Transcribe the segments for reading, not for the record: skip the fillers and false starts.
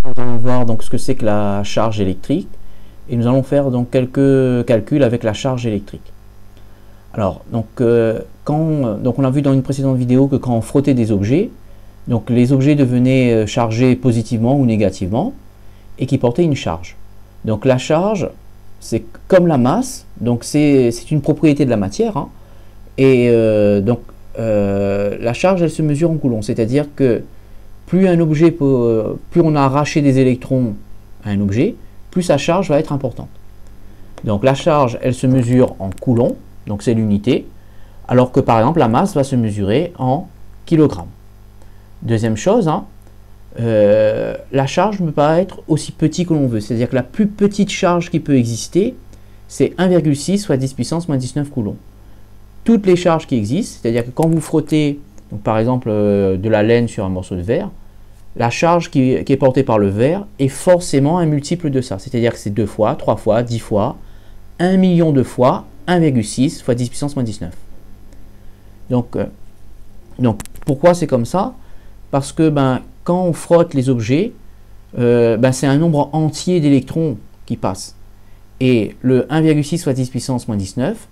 nous allons voir donc ce que c'est que la charge électrique et nous allons faire donc quelques calculs avec la charge électrique. Alors, donc on a vu dans une précédente vidéo que quand on frottait des objets, donc les objets devenaient chargés positivement ou négativement et qui portaient une charge. Donc la charge, c'est comme la masse, donc c'est une propriété de la matière, hein, et la charge, elle se mesure en coulombs, c'est-à-dire que plus on a arraché des électrons à un objet, plus sa charge va être importante. Donc la charge, elle se mesure en coulombs, donc c'est l'unité, alors que par exemple la masse va se mesurer en kilogrammes. Deuxième chose, hein, la charge ne peut pas être aussi petit que l'on veut, c'est-à-dire que la plus petite charge qui peut exister, c'est 1,6 fois 10 puissance moins 19 coulombs. Toutes les charges qui existent, c'est-à-dire que quand vous frottez, donc par exemple de la laine sur un morceau de verre, la charge qui est portée par le verre est forcément un multiple de ça, c'est-à-dire que c'est 2 fois, 3 fois, 10 fois, 1 million de fois, 1,6 fois 10 puissance moins 19. Donc pourquoi c'est comme ça? Parce que quand on frotte les objets, c'est un nombre entier d'électrons qui passent. Et le 1,6 fois 10 puissance moins 19,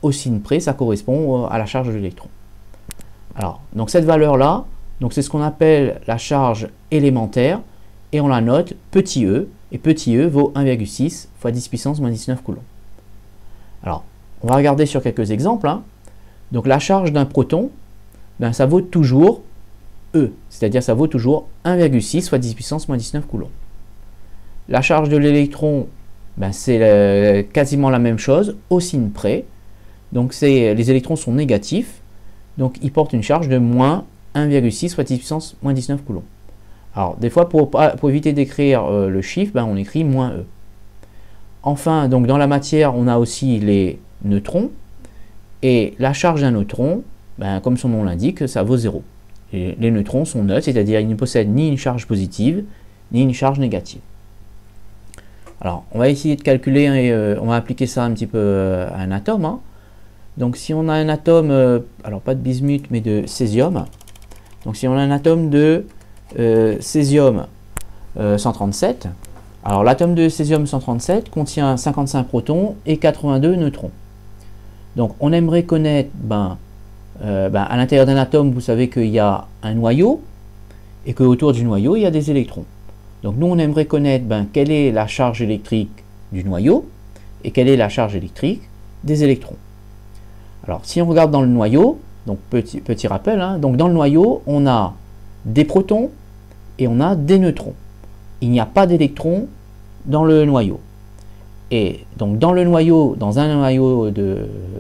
au signe près, ça correspond à la charge de l'électron. Alors, donc cette valeur-là, c'est ce qu'on appelle la charge élémentaire, et on la note petit e, et petit e vaut 1,6 fois 10 puissance moins 19 coulombs. Alors, on va regarder sur quelques exemples, hein. Donc la charge d'un proton, ça vaut toujours E, c'est-à-dire ça vaut toujours 1,6 fois 10 puissance moins 19 coulombs. La charge de l'électron, c'est quasiment la même chose, au signe près. Donc les électrons sont négatifs, donc ils portent une charge de moins 1,6 fois 10 puissance moins 19 coulombs. Alors des fois, pour éviter d'écrire le chiffre, on écrit moins E. Enfin, donc dans la matière, on a aussi les neutrons, et la charge d'un neutron, comme son nom l'indique, ça vaut 0. Et les neutrons sont neutres, c'est-à-dire ils ne possèdent ni une charge positive, ni une charge négative. Alors, on va essayer de calculer, et on va appliquer ça un petit peu à un atome, hein. Donc si on a un atome, alors pas de bismuth, mais de césium, donc si on a un atome de césium 137, alors l'atome de césium 137 contient 55 protons et 82 neutrons. Donc on aimerait connaître, à l'intérieur d'un atome, vous savez qu'il y a un noyau, et qu'autour du noyau, il y a des électrons. Donc nous, on aimerait connaître quelle est la charge électrique du noyau, et quelle est la charge électrique des électrons. Alors si on regarde dans le noyau, donc petit rappel, hein, donc dans le noyau, on a des protons, et on a des neutrons. Il n'y a pas d'électrons dans le noyau. Et donc dans un noyau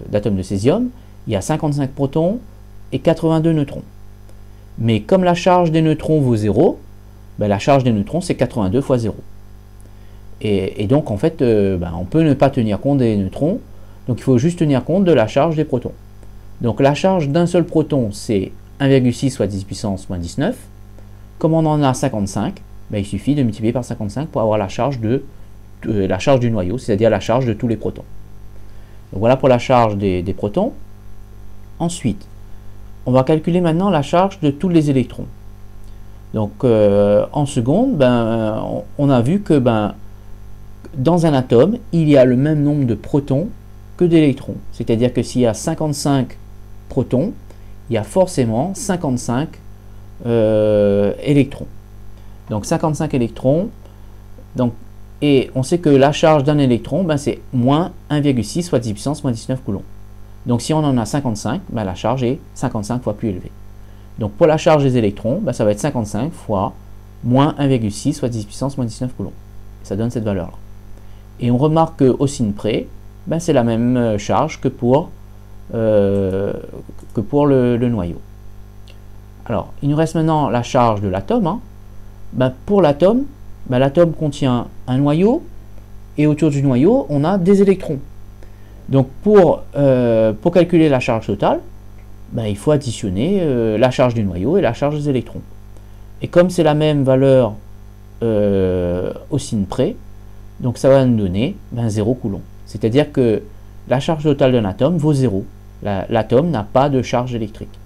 d'atome de césium, il y a 55 protons et 82 neutrons. Mais comme la charge des neutrons vaut 0, la charge des neutrons c'est 82 fois 0. Et donc en fait, on peut ne pas tenir compte des neutrons, donc il faut juste tenir compte de la charge des protons. Donc la charge d'un seul proton c'est 1,6 fois 10 puissance moins 19. Comme on en a 55, il suffit de multiplier par 55 pour avoir la charge du noyau, c'est-à-dire la charge de tous les protons. Donc voilà pour la charge des protons. Ensuite, on va calculer maintenant la charge de tous les électrons. Donc en seconde, on a vu que dans un atome, il y a le même nombre de protons que d'électrons. C'est-à-dire que s'il y a 55 protons, il y a forcément 55 électrons. Donc 55 électrons, et on sait que la charge d'un électron, c'est moins 1,6 fois 10 puissance moins 19 coulombs. Donc si on en a 55, la charge est 55 fois plus élevée. Donc pour la charge des électrons, ça va être 55 fois moins 1,6 fois 10 puissance moins 19 coulombs. Ça donne cette valeur-là. Et on remarque qu'au signe près, c'est la même charge que pour le noyau. Alors, il nous reste maintenant la charge de l'atome, hein. Pour l'atome, l'atome contient un noyau, et autour du noyau, on a des électrons. Donc pour calculer la charge totale, il faut additionner la charge du noyau et la charge des électrons. Et comme c'est la même valeur au signe près, donc ça va nous donner 0 coulomb. C'est-à-dire que la charge totale d'un atome vaut 0. L'atome n'a pas de charge électrique.